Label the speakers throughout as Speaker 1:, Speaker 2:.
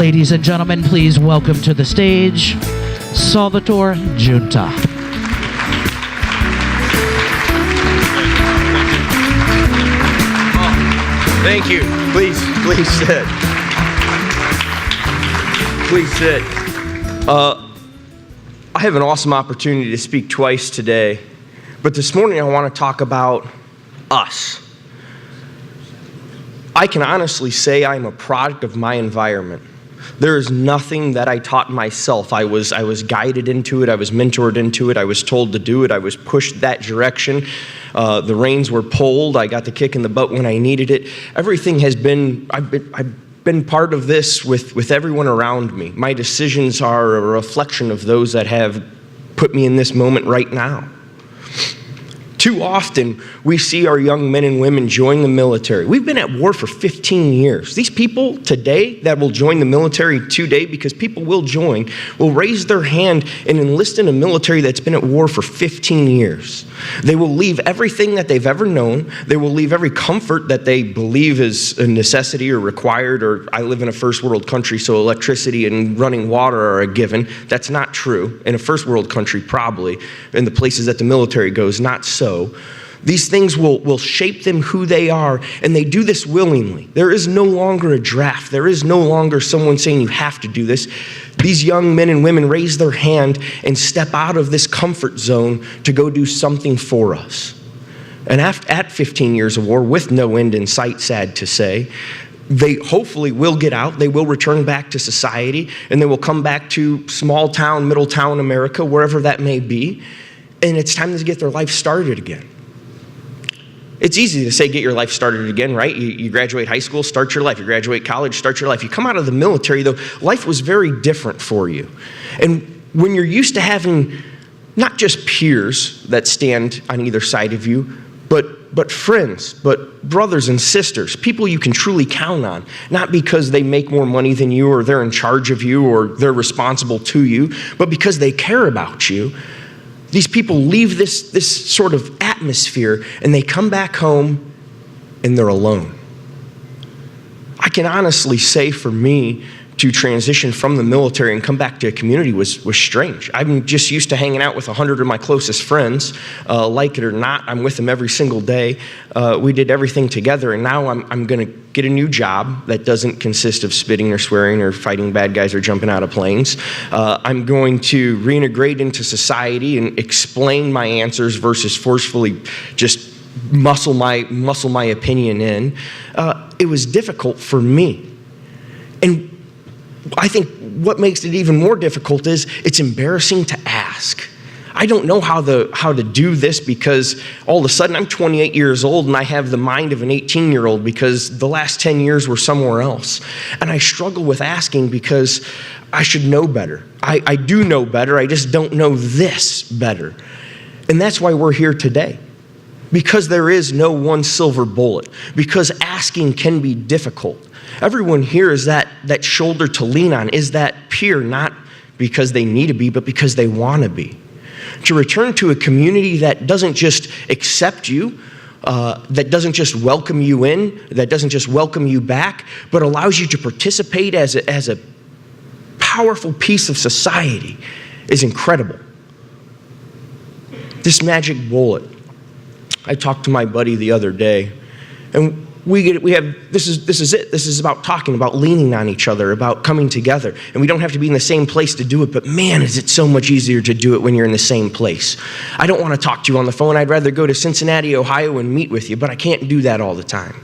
Speaker 1: Ladies and gentlemen, please welcome to the stage, Salvatore Giunta.
Speaker 2: Thank you. Please sit. Please sit. I have an awesome opportunity to speak twice today, but this morning I want to talk about us. I can honestly say I'm a product of my environment. There is nothing that I taught myself. I was guided into it. I was mentored into it. I was told to do it. I was pushed that direction. The reins were pulled. I got the kick in the butt when I needed it. Everything has been, I've been part of this with everyone around me. My decisions are a reflection of those that have put me in this moment right now. Too often, we see our young men and women join the military. We've been at war for 15 years. These people today that will join the military today, because people will join, will raise their hand and enlist in a military that's been at war for 15 years. They will leave everything that they've ever known. They will leave every comfort that they believe is a necessity or required, or I live in a first world country, so electricity and running water are a given. That's not true. In a first world country, probably. In the places that the military goes, not so. These things will shape them who they are, and they do this willingly. There is no longer a draft. There is no longer someone saying you have to do this. These young men and women raise their hand and step out of this comfort zone to go do something for us. And at 15 years of war, with no end in sight, sad to say, they hopefully will get out, they will return back to society, and they will come back to small town, middle town America, wherever that may be, and it's time to get their life started again. It's easy to say get your life started again, right? You graduate high school, start your life. You graduate college, start your life. You come out of the military, though, life was very different for you. And when you're used to having not just peers that stand on either side of you, but friends, but brothers and sisters, people you can truly count on, not because they make more money than you or they're in charge of you or they're responsible to you, but because they care about you. These people leave this sort of atmosphere and they come back home and they're alone. I can honestly say for me to transition from the military and come back to a community was strange. I'm just used to hanging out with 100 of my closest friends. Like it or not, I'm with them every single day. We did everything together, and now I'm going to get a new job that doesn't consist of spitting or swearing or fighting bad guys or jumping out of planes. I'm going to reintegrate into society and explain my answers versus forcefully just muscle my opinion in. It was difficult for me. And I think what makes it even more difficult is it's embarrassing to ask. I don't know how to do this because all of a sudden I'm 28 years old and I have the mind of an 18-year-old because the last 10 years were somewhere else. And I struggle with asking because I should know better. I do know better, I just don't know this better. And that's why we're here today. Because there is no one silver bullet. Because asking can be difficult. Everyone here is that shoulder to lean on, is that peer, not because they need to be, but because they want to be. To return to a community that doesn't just accept you, that doesn't just welcome you in, that doesn't just welcome you back, but allows you to participate as a powerful piece of society is incredible. This magic bullet. I talked to my buddy the other day, and this is it. This is about talking, about leaning on each other, about coming together. And we don't have to be in the same place to do it, but man, is it so much easier to do it when you're in the same place. I don't want to talk to you on the phone. I'd rather go to Cincinnati, Ohio and meet with you, but I can't do that all the time.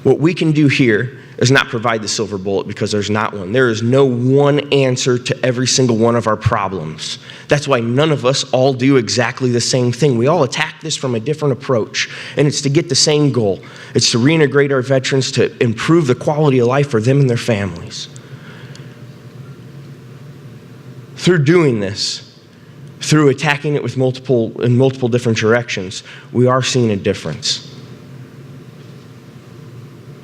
Speaker 2: What we can do here is not provide the silver bullet because there's not one. There is no one answer to every single one of our problems. That's why none of us all do exactly the same thing. We all attack this from a different approach, and it's to get the same goal. It's to reintegrate our veterans, to improve the quality of life for them and their families. Through doing this, through attacking it with in multiple different directions, we are seeing a difference.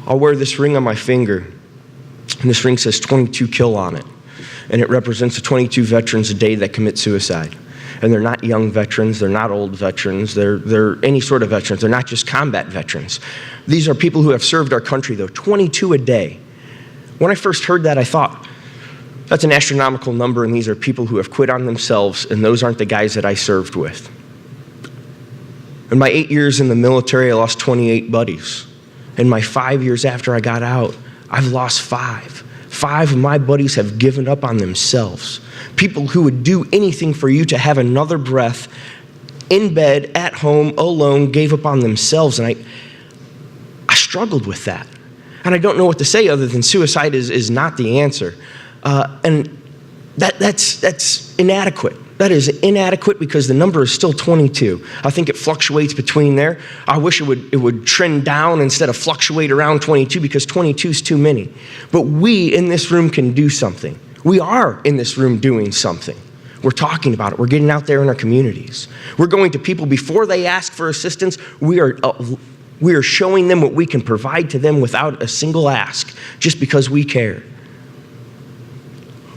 Speaker 2: I'll wear this ring on my finger, and this ring says 22 kill on it. And it represents the 22 veterans a day that commit suicide. And they're not young veterans, they're not old veterans, they're any sort of veterans. They're not just combat veterans. These are people who have served our country, though, 22 a day. When I first heard that, I thought, that's an astronomical number, and these are people who have quit on themselves, and those aren't the guys that I served with. In my 8 years in the military, I lost 28 buddies. In my 5 years after I got out, I've lost 5. 5 of my buddies have given up on themselves. People who would do anything for you to have another breath, in bed, at home, alone, gave up on themselves. And I struggled with that. And I don't know what to say other than suicide is not the answer. And that's inadequate. That is inadequate because the number is still 22. I think it fluctuates between there. I wish it would trend down instead of fluctuate around 22 because 22 is too many. But we in this room can do something. We are in this room doing something. We're talking about it. We're getting out there in our communities. We're going to people before they ask for assistance. We are showing them what we can provide to them without a single ask, just because we care.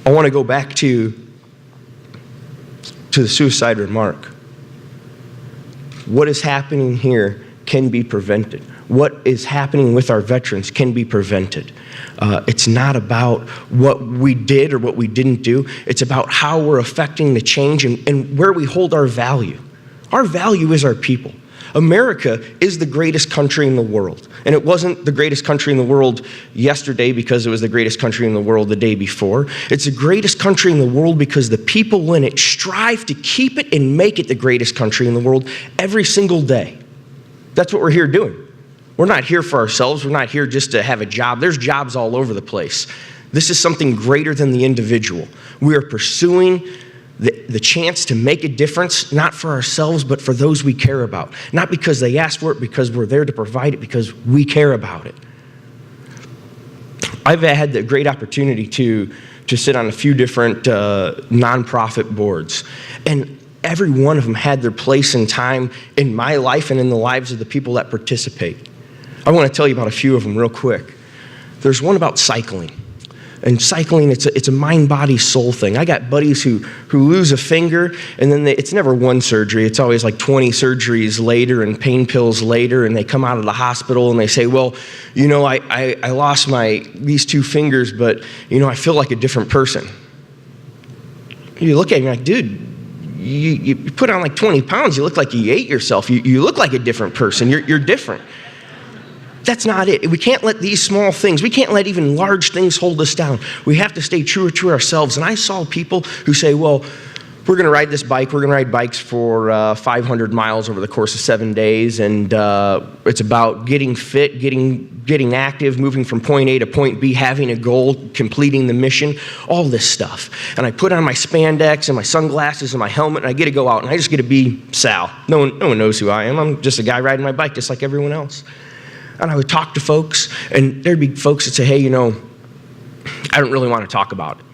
Speaker 2: I want to go back to the suicide remark. What is happening here can be prevented. What is happening with our veterans can be prevented. It's not about what we did or what we didn't do. It's about how we're affecting the change and where we hold our value. Our value is our people. America is the greatest country in the world. And it wasn't the greatest country in the world yesterday because it was the greatest country in the world the day before. It's the greatest country in the world because the people in it strive to keep it and make it the greatest country in the world every single day. That's what we're here doing. We're not here for ourselves. We're not here just to have a job. There's jobs all over the place. This is something greater than the individual. We are pursuing the chance to make a difference, not for ourselves, but for those we care about. Not because they asked for it, because we're there to provide it, because we care about it. I've had the great opportunity to sit on a few different nonprofit boards, and every one of them had their place and time in my life and in the lives of the people that participate. I want to tell you about a few of them real quick. There's one about cycling. And cycling, it's a mind, body, soul thing. I got buddies who lose a finger, and then it's never one surgery. It's always like 20 surgeries later and pain pills later, and they come out of the hospital and they say, well, you know, I lost these 2 fingers, but, you know, I feel like a different person. You look at me like, dude, you put on like 20 pounds. You look like you ate yourself. You look like a different person. You're different. That's not it. We can't let these small things, we can't let even large things hold us down. We have to stay true to ourselves. And I saw people who say, well, we're going to ride this bike. We're going to ride bikes for 500 miles over the course of 7 days. And it's about getting fit, getting active, moving from point A to point B, having a goal, completing the mission, all this stuff. And I put on my spandex and my sunglasses and my helmet, and I get to go out, and I just get to be Sal. No one knows who I am. I'm just a guy riding my bike just like everyone else. And I would talk to folks, and there'd be folks that say, hey, you know, I don't really want to talk about it.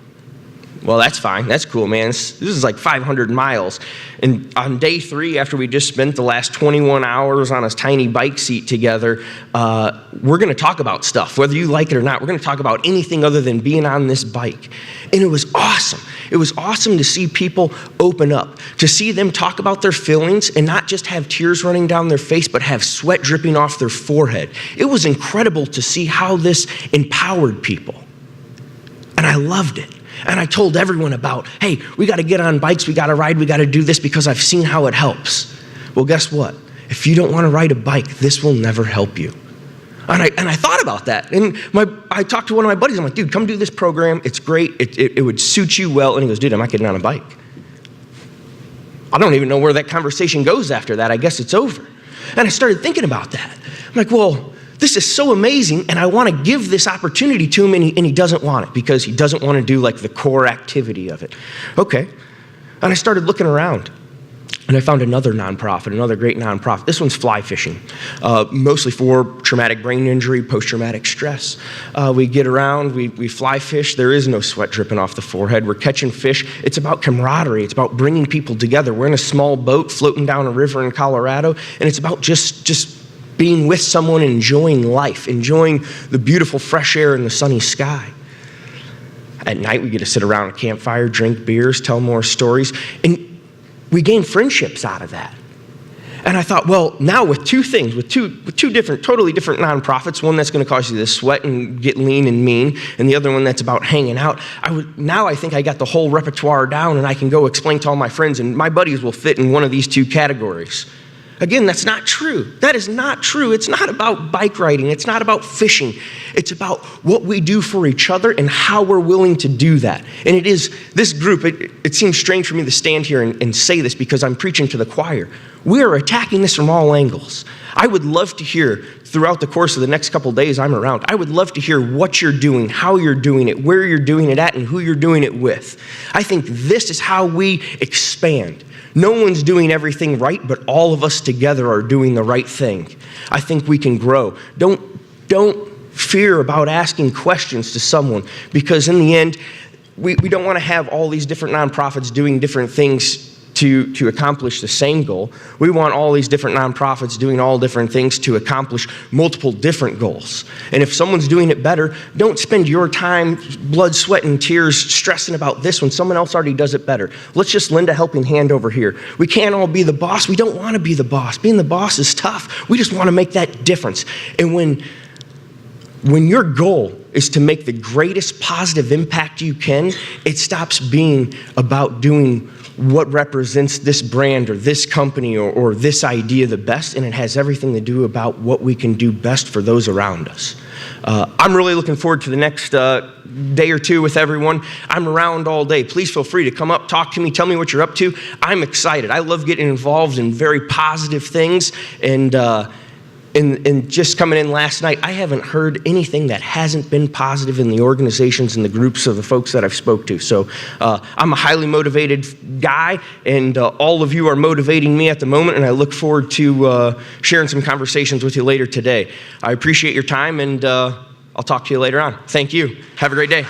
Speaker 2: Well, that's fine. That's cool, man. This is like 500 miles. And on day 3, after we just spent the last 21 hours on a tiny bike seat together, we're going to talk about stuff, whether you like it or not. We're going to talk about anything other than being on this bike. And it was awesome. It was awesome to see people open up, to see them talk about their feelings and not just have tears running down their face, but have sweat dripping off their forehead. It was incredible to see how this empowered people. And I loved it. And I told everyone about, hey, we got to get on bikes, we got to ride, we got to do this because I've seen how it helps. Well, guess what? If you don't want to ride a bike, this will never help you. And I thought about that. And I talked to one of my buddies. I'm like, dude, come do this program. It's great. It would suit you well. And he goes, dude, I'm not getting on a bike. I don't even know where that conversation goes after that. I guess it's over. And I started thinking about that. I'm like, well, this is so amazing, and I want to give this opportunity to him, and he doesn't want it because he doesn't want to do like the core activity of it. Okay. And I started looking around, and I found another nonprofit, another great nonprofit. This one's fly fishing, mostly for traumatic brain injury, post-traumatic stress. We get around, we fly fish. There is no sweat dripping off the forehead. We're catching fish. It's about camaraderie. It's about bringing people together. We're in a small boat floating down a river in Colorado, and it's about just being with someone, enjoying life, enjoying the beautiful fresh air and the sunny sky. At night, we get to sit around a campfire, drink beers, tell more stories, and we gain friendships out of that. And I thought, well, now with two things, with two different, totally different nonprofits, one that's going to cause you to sweat and get lean and mean, and the other one that's about hanging out, now I think I got the whole repertoire down, and I can go explain to all my friends, and my buddies will fit in one of these two categories. Again, that's not true. That is not true. It's not about bike riding. It's not about fishing. It's about what we do for each other and how we're willing to do that. And it is this group, it seems strange for me to stand here and say this because I'm preaching to the choir. We are attacking this from all angles. I would love to hear throughout the course of the next couple days I'm around, I would love to hear what you're doing, how you're doing it, where you're doing it at, and who you're doing it with. I think this is how we expand. No one's doing everything right, but all of us together are doing the right thing. I think we can grow. Don't fear about asking questions to someone, because in the end, we don't want to have all these different nonprofits doing different things to accomplish the same goal. We want all these different nonprofits doing all different things to accomplish multiple different goals. And if someone's doing it better, don't spend your time, blood, sweat, and tears stressing about this when someone else already does it better. Let's just lend a helping hand over here. We can't all be the boss. We don't want to be the boss. Being the boss is tough. We just want to make that difference. And when your goal is to make the greatest positive impact you can, it stops being about doing what represents this brand or this company or this idea the best, and it has everything to do about what we can do best for those around us. I'm really looking forward to the next day or two with everyone. I'm around all day. Please feel free to come up, talk to me, tell me what you're up to. I'm excited. I love getting involved in very positive things, and just coming in last night, I haven't heard anything that hasn't been positive in the organizations and the groups of the folks that I've spoke to. So I'm a highly motivated guy, and all of you are motivating me at the moment, and I look forward to sharing some conversations with you later today. I appreciate your time, and I'll talk to you later on. Thank you. Have a great day.